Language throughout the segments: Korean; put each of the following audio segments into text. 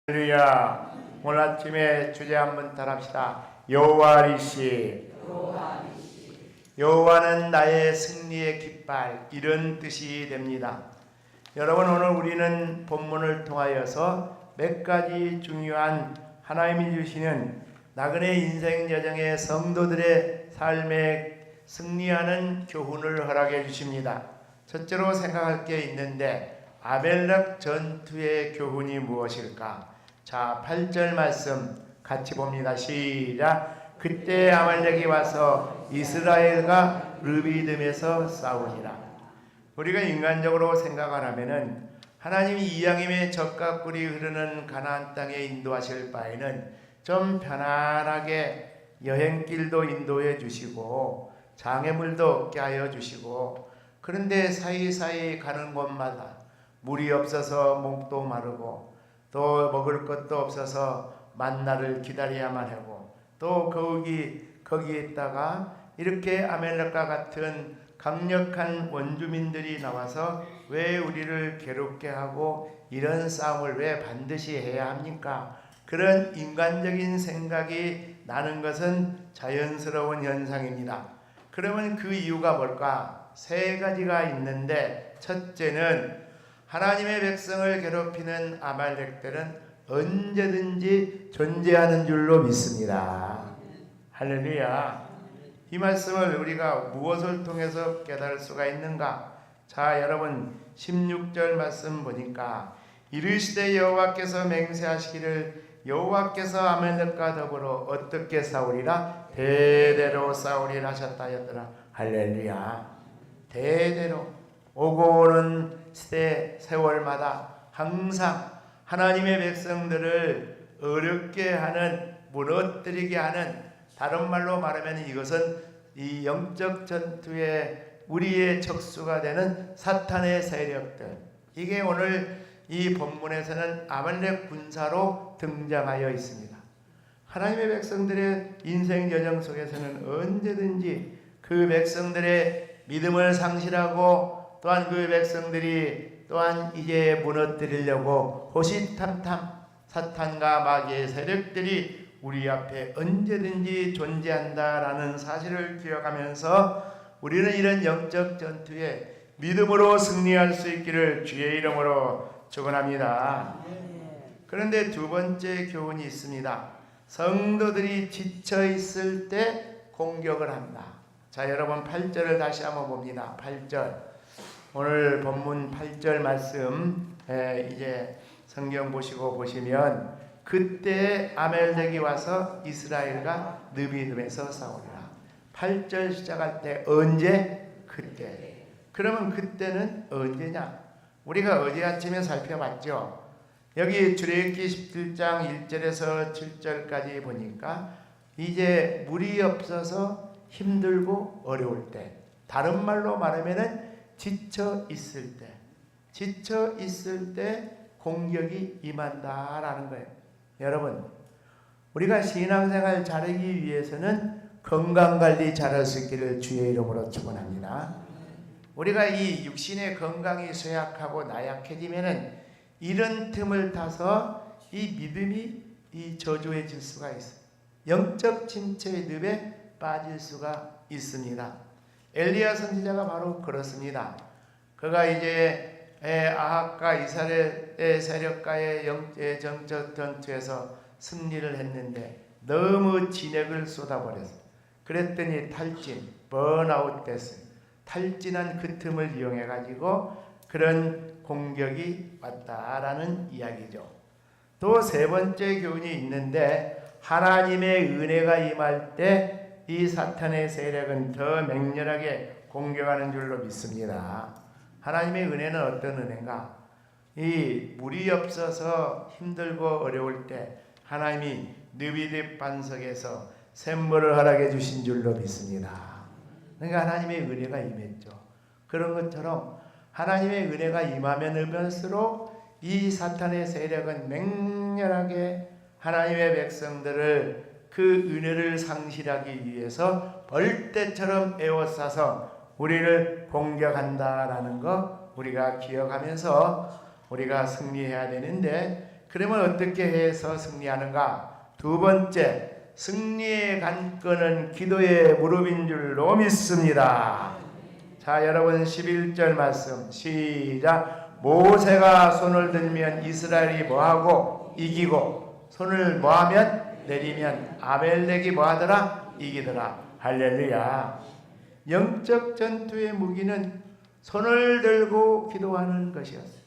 할렐루야. 오늘 아침에 주제 한번 따라합시다. 여호와이시. 여호와는 나의 승리의 깃발, 이런 뜻이 됩니다. 여러분, 오늘 우리는 본문을 통하여서 몇 가지 중요한 하나님이 주시는 나그네 인생 여정의 성도들의 삶에 승리하는 교훈을 허락해 주십니다. 첫째로 생각할 게 있는데, 아벨렉 전투의 교훈이 무엇일까? 자, 8절 말씀 같이 봅니다. 시작. 그때 아말렉이 와서 이스라엘과 르비딤에서 싸우니라. 우리가 인간적으로 생각을 하면은 하나님이 이방인의 젖과 꿀이 흐르는 가나안 땅에 인도하실 바에는 좀 편안하게 여행길도 인도해 주시고 장애물도 없게 하여 주시고, 그런데 사이사이 가는 곳마다 물이 없어서 목도 마르고 또 먹을 것도 없어서 만나를 기다려야만 하고, 또 거기에 있다가 이렇게 아멜렉과 같은 강력한 원주민들이 나와서 왜 우리를 괴롭게 하고 이런 싸움을 왜 반드시 해야 합니까? 그런 인간적인 생각이 나는 것은 자연스러운 현상입니다. 그러면 그 이유가 뭘까? 세 가지가 있는데, 첫째는 하나님의 백성을 괴롭히는 아말렉들은 언제든지 존재하는 줄로 믿습니다. 할렐루야. 이 말씀을 우리가 무엇을 통해서 깨달을 수가 있는가? 자, 여러분 16절 말씀 보니까 이르시되 여호와께서 맹세하시기를 여호와께서 아말렉과 더불어 어떻게 싸우리라? 대대로 싸우리라 하셨다 하였더라. 할렐루야. 대대로 오고 오는 시대 세월마다 항상 하나님의 백성들을 어렵게 하는, 무너뜨리게 하는, 다른 말로 말하면 이것은 이 영적 전투에 우리의 적수가 되는 사탄의 세력들, 이게 오늘 이 본문에서는 아말렉 군사로 등장하여 있습니다. 하나님의 백성들의 인생 여정 속에서는 언제든지 그 백성들의 믿음을 상실하고, 또한 그 백성들이 또한 이제 무너뜨리려고 호시탐탐 사탄과 마귀의 세력들이 우리 앞에 언제든지 존재한다라는 사실을 기억하면서 우리는 이런 영적 전투에 믿음으로 승리할 수 있기를 주의 이름으로 축원합니다. 그런데 두 번째 교훈이 있습니다. 성도들이 지쳐 있을 때 공격을 한다. 자, 여러분 8절을 다시 한번 봅니다. 8절. 오늘 본문 8절 말씀 이제 성경 보시면 그때 아멜렉이 와서 이스라엘과 르비딤에서 싸우리라. 8절 시작할 때 언제? 그때. 그러면 그때는 언제냐? 우리가 어제 아침에 살펴봤죠. 여기 출애굽기 17장 1절에서 7절까지 보니까 이제 물이 없어서 힘들고 어려울 때, 다른 말로 말하면은 지쳐 있을 때 공격이 임한다라는 거예요. 여러분, 우리가 신앙생활 잘하기 위해서는 건강관리 잘할 수 있기를 주의 이름으로 축원합니다. 우리가 이 육신의 건강이 쇠약하고 나약해지면은 이런 틈을 타서 이 믿음이 이 저조해질 수가 있어요. 영적 침체의 늪에 빠질 수가 있습니다. 엘리야 선지자가 바로 그렇습니다. 그가 이제 아합과 이스라엘의 세력과의 영적 전투에서 승리를 했는데 너무 진액을 쏟아버렸어요. 그랬더니 탈진, 번아웃 됐어요. 탈진한 그 틈을 이용해 가지고 그런 공격이 왔다라는 이야기죠. 또 세 번째 교훈이 있는데, 하나님의 은혜가 임할 때 이 사탄의 세력은 더 맹렬하게 공격하는 줄로 믿습니다. 하나님의 은혜는 어떤 은혜인가? 이 물이 없어서 힘들고 어려울 때 하나님이 르비딤 반석에서 샘물을 허락해 주신 줄로 믿습니다. 그러니까 하나님의 은혜가 임했죠. 그런 것처럼 하나님의 은혜가 임하면 임할수록 이 사탄의 세력은 맹렬하게 하나님의 백성들을 그 은혜를 상실하기 위해서 벌떼처럼 에워싸서 우리를 공격한다라는 거 우리가 기억하면서 우리가 승리해야 되는데, 그러면 어떻게 해서 승리하는가? 두 번째, 승리의 관건은 기도의 무릎인 줄로 믿습니다. 자, 여러분 11절 말씀 시작. 모세가 손을 들면 이스라엘이 뭐하고? 이기고, 손을 뭐하면? 내리면 아멜렉이 뭐하더라? 이기더라. 할렐루야. 영적 전투의 무기는 손을 들고 기도하는 것이었어요.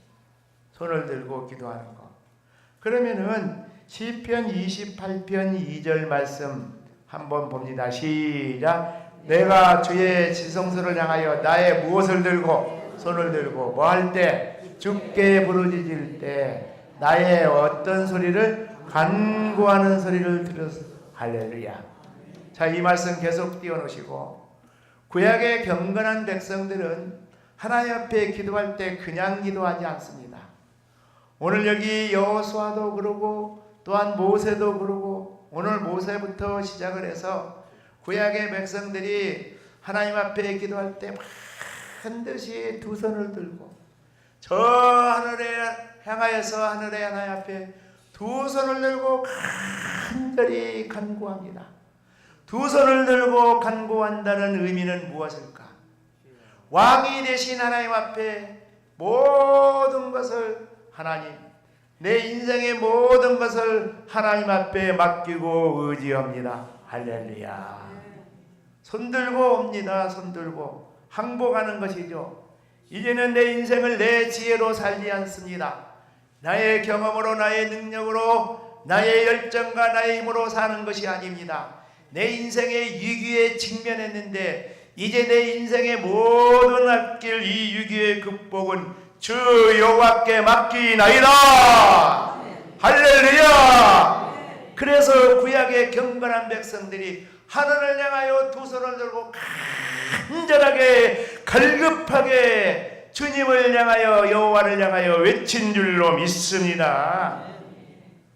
손을 들고 기도하는 것. 그러면은 시편 28편 2절 말씀 한번 봅니다. 시작. 내가 주의 지성소를 향하여 나의 무엇을 들고? 손을 들고 뭐 할 때? 주께 부르짖을 때 나의 어떤 소리를? 간구하는 소리를 들었어. 할렐루야. 자, 이 말씀 계속 띄워놓으시고, 구약의 경건한 백성들은 하나님 앞에 기도할 때 그냥 기도하지 않습니다. 오늘 여기 여호수아도 그러고 또한 모세도 그러고, 오늘 모세부터 시작을 해서 구약의 백성들이 하나님 앞에 기도할 때 반드시 두 손을 들고 저 하늘에 향하여서 하늘의 하나님 앞에 두 손을 들고 간절히 간구합니다. 두 손을 들고 간구한다는 의미는 무엇일까? 왕이 되신 하나님 앞에 모든 것을 하나님, 내 인생의 모든 것을 하나님 앞에 맡기고 의지합니다. 할렐루야. 손들고 옵니다. 손들고 항복하는 것이죠. 이제는 내 인생을 내 지혜로 살지 않습니다. 나의 경험으로, 나의 능력으로, 나의 열정과 나의 힘으로 사는 것이 아닙니다. 내 인생의 위기에 직면했는데 이제 내 인생의 모든 앞길 이 위기의 극복은 주 여호와께 맡기나이다. 할렐루야. 그래서 구약의 경건한 백성들이 하늘을 향하여 두 손을 들고 간절하게 갈급하게 주님을 향하여 여호와를 향하여 외친 줄로 믿습니다.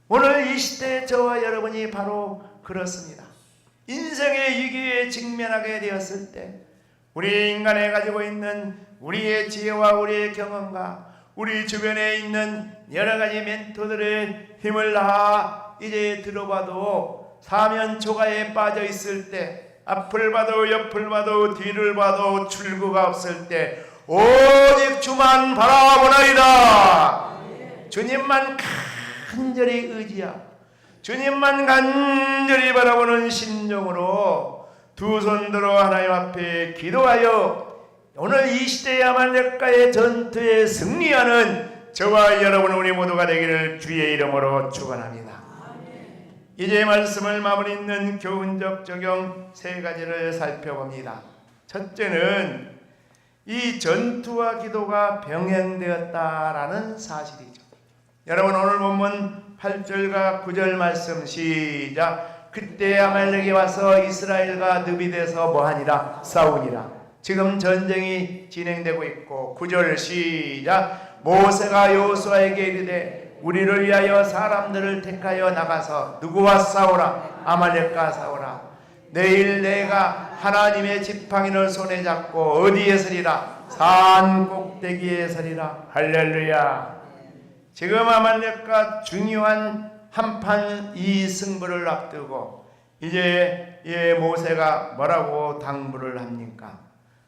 오늘 이 시대의 저와 여러분이 바로 그렇습니다. 인생의 위기에 직면하게 되었을 때 우리 인간에 가지고 있는 우리의 지혜와 우리의 경험과 우리 주변에 있는 여러 가지 멘토들의 힘을 다 이제 들어봐도 사면 초가에 빠져 있을 때, 앞을 봐도 옆을 봐도 뒤를 봐도 출구가 없을 때 오직 주만 바라보나이다. 주님만 간절히 의지하고 주님만 간절히 바라보는 심정으로 두 손 들어 하나님 앞에 기도하여 오늘 이 시대의 아말렉과의 전투에 승리하는 저와 여러분 우리 모두가 되기를 주의 이름으로 축원합니다. 이제 말씀을 마무리 있는 교훈적 적용 세 가지를 살펴봅니다. 첫째는 이 전투와 기도가 병행되었다라는 사실이죠. 여러분 오늘 본문 8절과 9절 말씀 시작. 그때 아말렉이 와서 이스라엘과 느비대서 뭐하니라? 싸우니라. 지금 전쟁이 진행되고 있고 9절 시작. 모세가 여호수아에게 이르되 우리를 위하여 사람들을 택하여 나가서 누구와 싸우라? 아말렉과 싸우라. 내일 내가 하나님의 지팡이를 손에 잡고 어디에 서리라? 산 꼭대기에 서리라. 할렐루야. 지금 아말렉과 중요한 한판 이 승부를 앞두고 이제 모세가 뭐라고 당부를 합니까?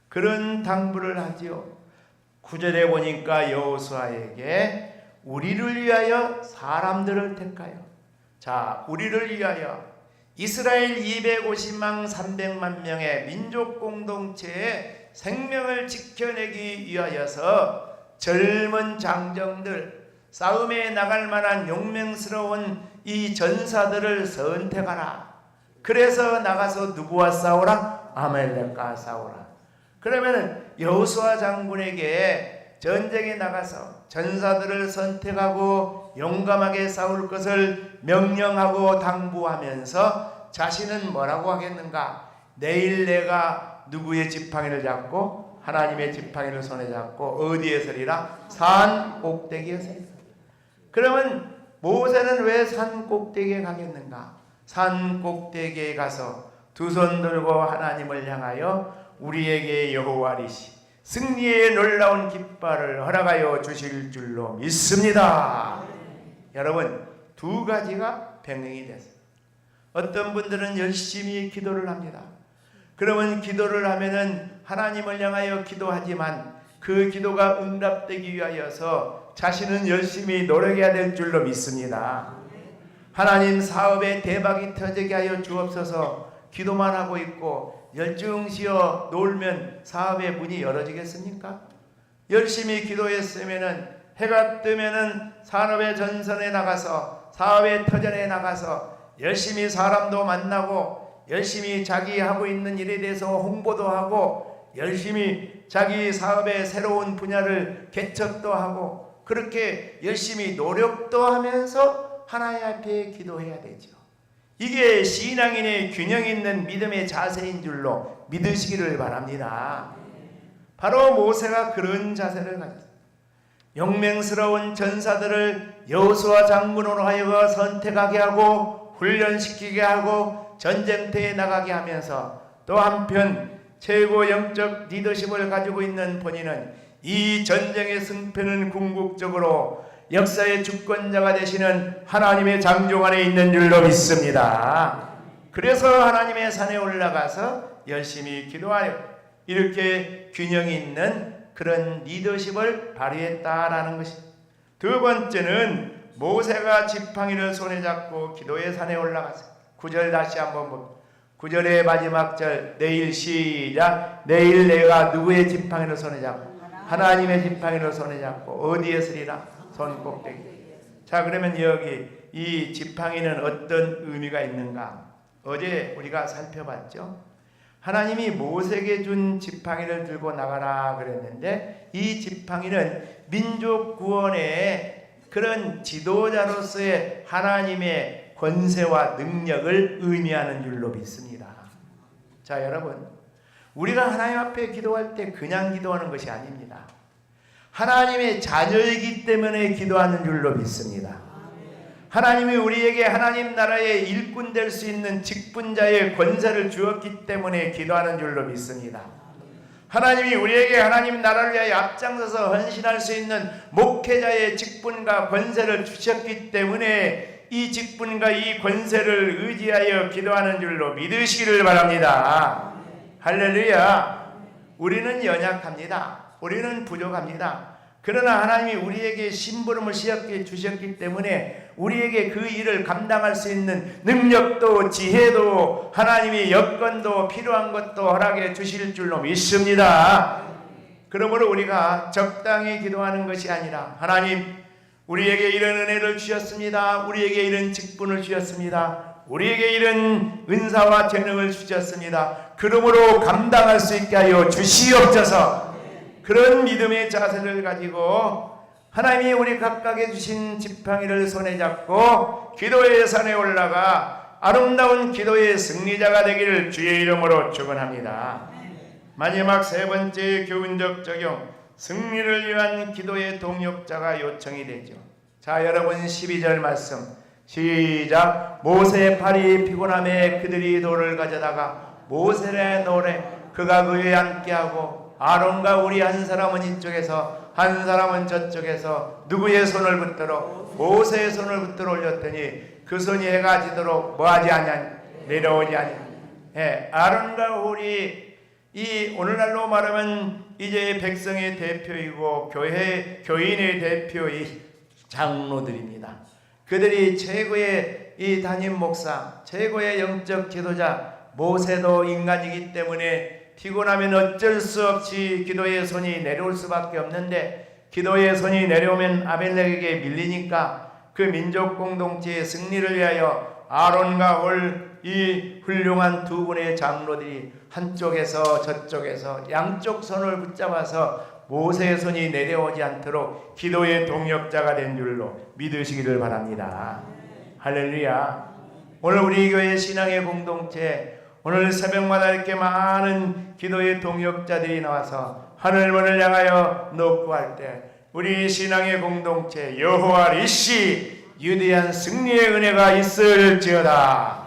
그런 당부를 하지요. 9절에 보니까 여호수아에게 우리를 위하여 사람들을 택하여, 자, 우리를 위하여 이스라엘 250만 300만 명의 민족 공동체의 생명을 지켜내기 위하여서 젊은 장정들, 싸움에 나갈 만한 용맹스러운 이 전사들을 선택하라. 그래서 나가서 누구와 싸우라? 아말렉과 싸우라. 그러면 여호수아 장군에게 전쟁에 나가서 전사들을 선택하고 용감하게 싸울 것을 명령하고 당부하면서 자신은 뭐라고 하겠는가? 내일 내가 누구의 지팡이를 잡고 하나님의 지팡이를 손에 잡고 어디에 서리라? 산 꼭대기에 서리라. 그러면 모세는 왜 산 꼭대기에 가겠는가? 산 꼭대기에 가서 두 손 들고 하나님을 향하여 우리에게 여호와리시 승리의 놀라운 깃발을 허락하여 주실 줄로 믿습니다. 여러분 두 가지가 병행이 됐어요. 어떤 분들은 열심히 기도를 합니다. 그러면 기도를 하면은 하나님을 향하여 기도하지만 그 기도가 응답되기 위하여서 자신은 열심히 노력해야 될 줄로 믿습니다. 하나님 사업에 대박이 터지게 하여 주옵소서 기도만 하고 있고 열중시어 놀면 사업의 문이 열어지겠습니까? 열심히 기도했으면은 해가 뜨면은 산업의 전선에 나가서 사업의 터전에 나가서 열심히 사람도 만나고 열심히 자기 하고 있는 일에 대해서 홍보도 하고 열심히 자기 사업의 새로운 분야를 개척도 하고 그렇게 열심히 노력도 하면서 하나님 앞에 기도해야 되죠. 이게 신앙인의 균형 있는 믿음의 자세인 줄로 믿으시기를 바랍니다. 바로 모세가 그런 자세를 가졌어요. 용맹스러운 전사들을 여호수아 장군으로 하여금 선택하게 하고 훈련시키게 하고 전쟁터에 나가게 하면서 또 한편 최고 영적 리더십을 가지고 있는 본인은 이 전쟁의 승패는 궁극적으로 역사의 주권자가 되시는 하나님의 장종 안에 있는 줄로 믿습니다. 그래서 하나님의 산에 올라가서 열심히 기도하여 이렇게 균형 있는 그런 리더십을 발휘했다라는 것입니다. 두 번째는 모세가 지팡이를 손에 잡고 기도의 산에 올라갔어요. 9절 다시 한번 봅니다. 9절의 마지막 절 내일 시작. 내일 내가 누구의 지팡이를 손에 잡고 하나님의 지팡이를 손에 잡고 어디에 서리라? 손꼭대기. 자, 그러면 여기 이 지팡이는 어떤 의미가 있는가? 어제 우리가 살펴봤죠. 하나님이 모세에게 준 지팡이를 들고 나가라 그랬는데 이 지팡이는 민족 구원의 그런 지도자로서의 하나님의 권세와 능력을 의미하는 줄로 믿습니다. 자, 여러분, 우리가 하나님 앞에 기도할 때 그냥 기도하는 것이 아닙니다. 하나님의 자녀이기 때문에 기도하는 줄로 믿습니다. 하나님이 우리에게 하나님 나라의 일꾼 될 수 있는 직분자의 권세를 주었기 때문에 기도하는 줄로 믿습니다. 하나님이 우리에게 하나님 나라를 위하여 앞장서서 헌신할 수 있는 목회자의 직분과 권세를 주셨기 때문에 이 직분과 이 권세를 의지하여 기도하는 줄로 믿으시기를 바랍니다. 할렐루야. 우리는 연약합니다. 우리는 부족합니다. 그러나 하나님이 우리에게 심부름을 주셨기 때문에 우리에게 그 일을 감당할 수 있는 능력도 지혜도 하나님이 여건도 필요한 것도 허락해 주실 줄로 믿습니다. 그러므로 우리가 적당히 기도하는 것이 아니라 하나님 우리에게 이런 은혜를 주셨습니다. 우리에게 이런 직분을 주셨습니다. 우리에게 이런 은사와 재능을 주셨습니다. 그러므로 감당할 수 있게 하여 주시옵소서. 그런 믿음의 자세를 가지고 하나님이 우리 각각에 주신 지팡이를 손에 잡고 기도의 산에 올라가 아름다운 기도의 승리자가 되기를 주의 이름으로 축원합니다. 마지막 세 번째 교훈적 적용, 승리를 위한 기도의 동력자가 요청이 되죠. 자, 여러분 12절 말씀 시작. 모세의 팔이 피곤함에 그들이 돌을 가져다가 모세의 노래 그가 그에 앉게하고 아론과 우리 한 사람은 이쪽에서 한 사람은 저쪽에서 누구의 손을 붙들어 모세의 손을 붙들어 올렸더니 그 손이 해가 지도록 뭐하지 아니하니 내려오지 아니하니. 아론과 우리 이 오늘날로 말하면 이제 백성의 대표이고 교인의 대표의 장로들입니다. 그들이 최고의 이 담임 목사, 최고의 영적 지도자. 모세도 인간이기 때문에 피곤하면 어쩔 수 없이 기도의 손이 내려올 수밖에 없는데 기도의 손이 내려오면 아벨렉에게 밀리니까 그 민족 공동체의 승리를 위하여 아론과 이 훌륭한 두 분의 장로들이 한쪽에서 저쪽에서 양쪽 손을 붙잡아서 모세의 손이 내려오지 않도록 기도의 동력자가 된 줄로 믿으시기를 바랍니다. 할렐루야. 오늘 우리 교회 신앙의 공동체 오늘 새벽마다 이렇게 많은 기도의 동역자들이 나와서 하늘문을 향하여 노크할 때 우리 신앙의 공동체 여호와 이시 위대한 승리의 은혜가 있을지어다.